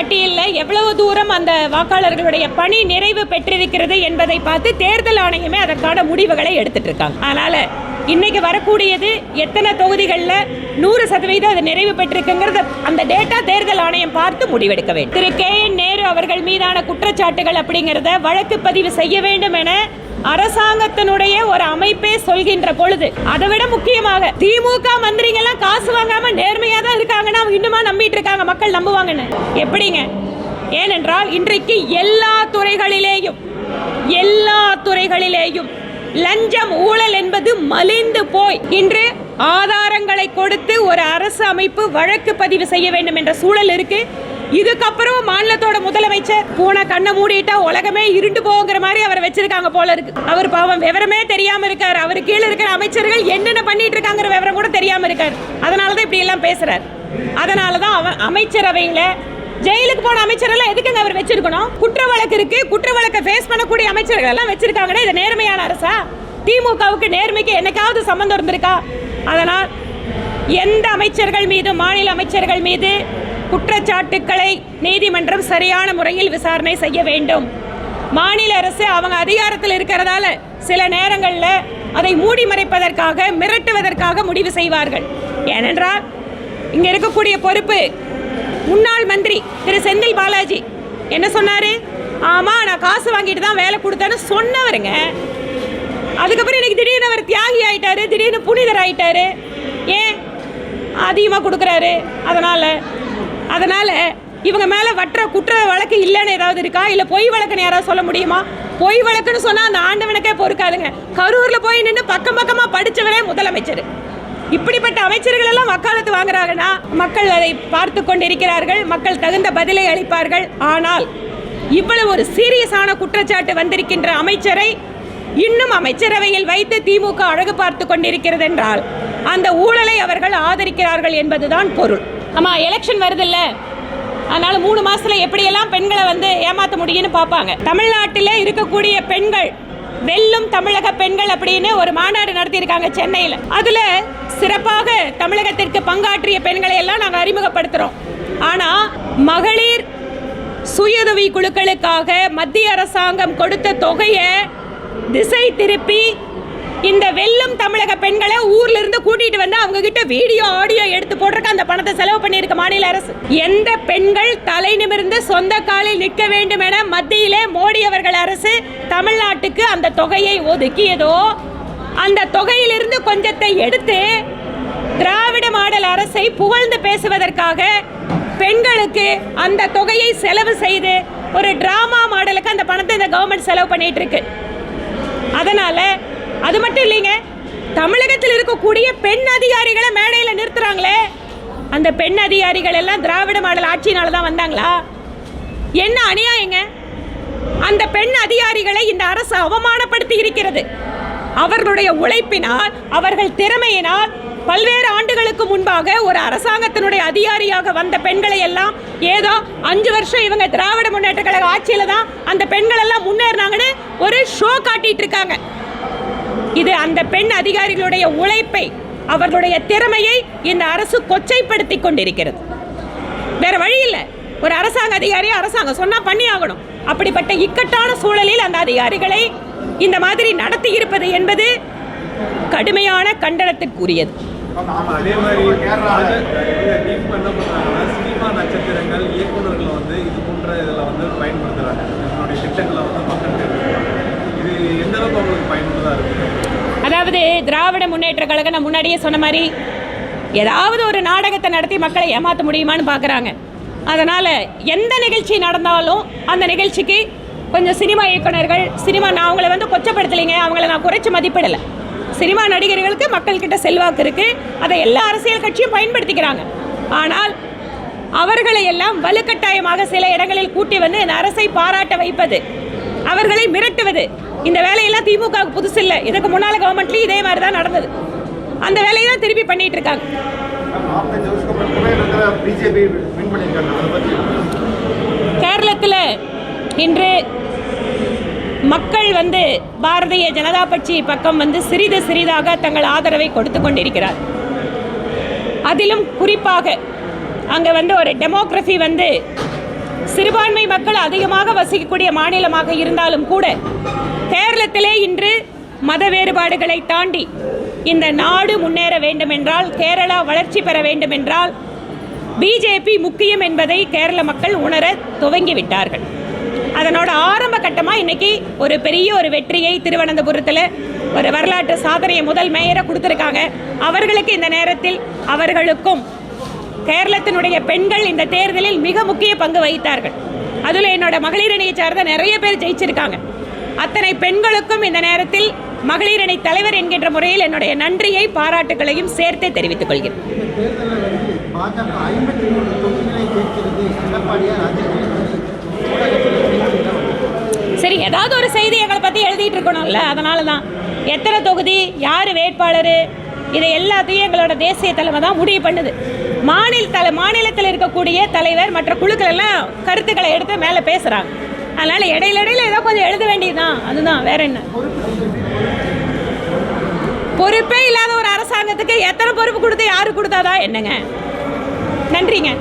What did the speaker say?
பட்டியலில் எவ்வளவு தூரம் அந்த வாக்காளர்களுடைய பணி நிறைவு பெற்றிருக்கிறது என்பதை பார்த்து தேர்தல் ஆணையமே அதற்கான முடிவுகளை எடுத்துட்டு இருக்காங்க. அதனால இன்னைக்கு வரக்கூடியது எத்தனை தொகுதிகளில் 100% அது நிறைவு பெற்றிருக்குங்கிறத அந்த டேட்டா தேர்தல் ஆணையம் பார்த்து முடிவெடுக்க வேண்டும். திரு KN நேரு அவர்கள் மீதான குற்றச்சாட்டுகள் அப்படிங்கிறத வழக்கு பதிவு செய்ய வேண்டும் என அரசாங்கத்தினுடைய ஒரு அமைப்பே சொல்கின்ற பொழுது, அதை விட முக்கியமாக திமுக மந்திரிகள்லாம் காசு வாங்காம நேர்மையா தான் இருக்காங்கன்னா அவங்க இன்னுமா நம்பிட்டு இருக்காங்க மக்கள் நம்புவாங்கன்னு எப்படிங்க? ஏனென்றால் இன்றைக்கு எல்லா துறைகளிலேயும் லஞ்சம் ஊழல் என்பது மலிந்து போய் இன்று ஆதாரங்களை கொடுத்து ஒரு அரசு அமைப்பு வழக்கு பதிவு செய்ய வேண்டும் என்ற சூழல் இருக்கு. இதுக்கப்புறம் மாநிலத்தோட முதலமைச்சர் போன கண்ணை மூடிட்டா உலகமே இருண்டு போகிற மாதிரி அவரை வச்சிருக்காங்க போல இருக்கு. அவர் பாவம் விவரமே தெரியாம இருக்காரு. அவர் கீழே இருக்கிற அமைச்சர்கள் என்னென்ன பண்ணிட்டு இருக்காங்கிற விவரம் கூட தெரியாம இருக்காரு. அதனாலதான் இப்படி எல்லாம் பேசுறாரு. அதனாலதான் அமைச்சரவையில ஜெயிலுக்கு போன அமைச்சர்கள் எதுக்குங்க அவர் வச்சிருக்கணும்? குற்ற வழக்கு இருக்கு, குற்ற வழக்கை ஃபேஸ் பண்ணக்கூடிய அமைச்சர்கள் எல்லாம் வச்சிருக்காங்கன்னா இது நேர்மையான அரசா? திமுகவுக்கு நேர்மைக்கு என்னைக்காவது சம்பந்தம் இருந்திருக்கா? அதனால் எந்த அமைச்சர்கள் மீது, மாநில அமைச்சர்கள் மீது குற்றச்சாட்டுக்களை நீதிமன்றம் சரியான முறையில் விசாரணை செய்ய வேண்டும். மாநில அரசு அவங்க அதிகாரத்தில் இருக்கிறதால சில நேரங்களில் அதை மூடி மறைப்பதற்காக, மிரட்டுவதற்காக முடிவு செய்வார்கள். ஏனென்றால் இங்க இருக்கக்கூடிய பொறுப்பு முன்னாள் மந்திரி திரு செந்தில் பாலாஜி என்ன சொன்னாரு? ஆமா நான் காசு வாங்கிட்டு தான் வேலை கொடுத்தேன்னு சொன்னவருங்க. அதுக்கப்புறம் இன்னைக்கு திடீர்னு அவர் தியாகி ஆயிட்டாரு, திடீர்னு புனிதர் ஆயிட்டாரு. ஏன்? அதிகமாக கொடுக்குறாரு. அதனால இவங்க மேல குற்ற வழக்கு இல்லைன்னு ஏதாவது இருக்கா? இல்ல பொய் வழக்குன்னு யாராவது சொல்ல முடியுமா? பொய் வழக்குன்னு சொன்னா அந்த ஆண்டவனுக்கே பொறுக்காதுங்க. கரூர்ல போய் நின்று பக்கமா படிச்சவரே முதலமைச்சர். இப்படிப்பட்ட அமைச்சர்கள் எல்லாம் வக்காலத்து வாங்குறாங்கன்னா மக்கள் அதை பார்த்து கொண்டிருக்கிறார்கள். மக்கள் தகுந்த பதிலை அளிப்பார்கள். ஆனால் இவ்வளவு ஒரு சீரியஸான குற்றச்சாட்டு வந்திருக்கின்ற அமைச்சரை இன்னும் அமைச்சரவையில் வைத்து திமுக அழகு பார்த்து கொண்டிருக்கிறது என்றால் அந்த ஊழலை அவர்கள் ஆதரிக்கிறார்கள் என்பதுதான் பொருள். ஆமா, எலெக்ஷன் வருது இல்ல, அதனால 3 மாசத்துல எப்படியெல்லாம் பெண்களை ஏமாத்த முடியும்னு பார்ப்பாங்க. தமிழ்நாட்டில் இருக்கக்கூடிய பெண்கள் வெல்லும் தமிழக பெண்கள் அப்படின்னு ஒரு மாநாடு நடத்தியிருக்காங்க சென்னையில். அதுல சிறப்பாக தமிழகத்திற்கு பங்காற்றிய பெண்களை எல்லாம் நாங்கள் அறிமுகப்படுத்துறோம். ஆனா மகளிர் சுயஉதவி குழுக்களுக்காக மத்திய அரசாங்கம் கொடுத்த தொகையை திசை திருப்பி இந்த வெல்லும் தமிழக பெண்களை ஊர்ல இருந்து கூட்டிட்டு வந்து அவங்க கிட்ட வீடியோ ஆடியோ எடுத்து போடுறதுக்கு அந்த பணத்தை செலவு பண்ணியிருக்க மாநில அரசு. எந்த பெண்கள் தலை நிமிர்ந்து சொந்த காலில் நிற்க வேண்டும் என மத்தியிலே மோடி அவர்கள் அரசு தமிழ்நாட்டுக்கு அந்த தொகையை ஒதுக்கியதோ அந்த தொகையிலிருந்து கொஞ்சத்தை எடுத்து திராவிட மாடல் அரசை புகழ்ந்து பேசுவதற்காக பெண்களுக்கு அந்த தொகையை செலவு செய்து ஒரு டிராமா மாடலுக்கு அந்த பணத்தை இந்த கவர்மெண்ட் செலவு பண்ணிட்டு இருக்கு. அதனால அது மட்டும் இல்லைங்க, தமிழகத்தில் இருக்கக்கூடிய பெண் அதிகாரிகளை மேடையில் நிறுத்துறாங்களே, அந்த பெண் அதிகாரிகள் எல்லாம் திராவிட மாடல் ஆட்சியினால தான் வந்தாங்களா? என்ன அநியாயங்க! அந்த பெண் அதிகாரிகளை இந்த அரசு அவமானப்படுத்தி இருக்கிறது. அவர்களுடைய உழைப்பினால், அவர்கள் திறமையினால் பல்வேறு ஆண்டுகளுக்கு முன்பாக ஒரு அரசாங்கத்தினுடைய அதிகாரியாக வந்த பெண்களை எல்லாம் ஏதோ 5 வருஷம் இவங்க திராவிட முன்னேற்ற கழக ஆட்சியில தான் அந்த பெண்கள் எல்லாம் முன்னேறினாங்கன்னு ஒரு ஷோ காட்டிட்டு இருக்காங்க. இது அந்த பெண் அதிகாரிகளுடைய உழைப்பை, அவர்களுடைய திறமையை இந்த அரசு கொச்சைப்படுத்தி கொண்டிருக்கிறது. வேற வழி இல்லை. ஒரு அரசாங்க அதிகாரி அரசாங்கம் சொன்னா பண்ணி ஆகணும். அப்படிப்பட்ட இக்கட்டான சூழலில் அந்த அதிகாரிகளை இந்த மாதிரி நடத்தி இருப்பது என்பது கடுமையான கண்டனத்திற்குரியது. அதே மாதிரி சினிமா நட்சத்திரங்கள் இயக்குநர்களை இது போன்ற இதில் பயன்படுத்துறாங்க. நம்மளுடைய திட்டங்களை மக்கள் இது எந்த அளவுக்கு அவங்களுக்கு பயனுள்ளதாக இருக்கு? அதாவது திராவிட முன்னேற்ற கழகம் நான் முன்னாடியே சொன்ன மாதிரி ஏதாவது ஒரு நாடகத்தை நடத்தி மக்களை ஏமாற்ற முடியுமான்னு பார்க்குறாங்க. அதனால் எந்த நிகழ்ச்சி நடந்தாலும் அந்த நிகழ்ச்சிக்கு கொஞ்சம் சினிமா இயக்குநர்கள், நான் அவங்கள கொச்சப்படுத்தலைங்க, அவங்கள நான் குறைச்சி மதிப்பிடலை. சினிமா நடிகர்களுக்கு மக்கள்கிட்ட செல்வாக்கு இருக்குது, அதை எல்லா அரசியல் கட்சியும் பயன்படுத்திக்கிறாங்க. ஆனால் அவர்களை எல்லாம் வலுக்கட்டாயமாக சில இடங்களில் கூட்டி வந்து இந்த அரசை பாராட்ட வைப்பது, அவர்களை மிரட்டுவது, இந்த வேலையெல்லாம் திமுகவுக்கு புதுசு இல்லை. இதுக்கு முன்னால கவர்மெண்ட்லேயும் இதே மாதிரி தான் நடந்தது. அந்த வேலையை தான் திருப்பி பண்ணிட்டு இருக்காங்க. கேரளத்தில் இன்று மக்கள் பாரதிய ஜனதா கட்சி பக்கம் சிறிதாக தங்கள் ஆதரவை கொடுத்து கொண்டிருக்கிறார். அதிலும் குறிப்பாக அங்கே ஒரு டெமோக்ரஸி சிறுபான்மை மக்கள் அதிகமாக வசிக்கக்கூடிய மாநிலமாக இருந்தாலும் கூட கேரளத்திலே இன்று மத வேறுபாடுகளை தாண்டி இந்த நாடு முன்னேற வேண்டுமென்றால், கேரளா வளர்ச்சி பெற வேண்டுமென்றால் பிஜேபி முக்கியம் என்பதை கேரள மக்கள் உணர துவங்கிவிட்டார்கள். அதனோட ஆரம்ப கட்டமாக இன்னைக்கு ஒரு பெரிய ஒரு வெற்றியை திருவனந்தபுரத்தில் ஒரு வரலாற்று சாதனையை முதல் மேயரை கொடுத்துருக்காங்க. அவர்களுக்கு இந்த நேரத்தில் அவர்களுக்கும் கேரளத்தினுடைய பெண்கள் இந்த தேர்தலில் மிக முக்கிய பங்கு வகித்தார்கள். அதில் என்னோட மகளிர் அணியை சார்ந்த நிறைய பேர் ஜெயிச்சிருக்காங்க. அத்தனை பெண்களுக்கும் இந்த நேரத்தில் மகளிர் அணி தலைவர் என்கின்ற முறையில் என்னுடைய நன்றியை பாராட்டுகளையும் சேர்த்தே தெரிவித்துக் கொள்கிறேன். சரி, ஏதாவது ஒரு செய்தி எங்களை பற்றி எழுதிட்டு இருக்கணும்ல, அதனால தான் எத்தனை தொகுதி, யார் வேட்பாளர், இதை எல்லாத்தையும் எங்களோட தேசிய தலைமை தான் முடிவு பண்ணுது. மாநிலத்தில் இருக்கக்கூடிய தலைவர் மற்ற குழுக்கள் எல்லாம் கருத்துக்களை எடுத்து மேலே பேசுகிறாங்க. அதனால் இடையில ஏதோ கொஞ்சம் எழுத வேண்டியதுதான், அதுதான், வேற என்ன. பொறுப்பே இல்லாத ஒரு அரசாங்கத்துக்கு எத்தனை பொறுப்பு கொடுத்து யாரு கொடுத்தாதான் என்னங்க. நன்றிங்க.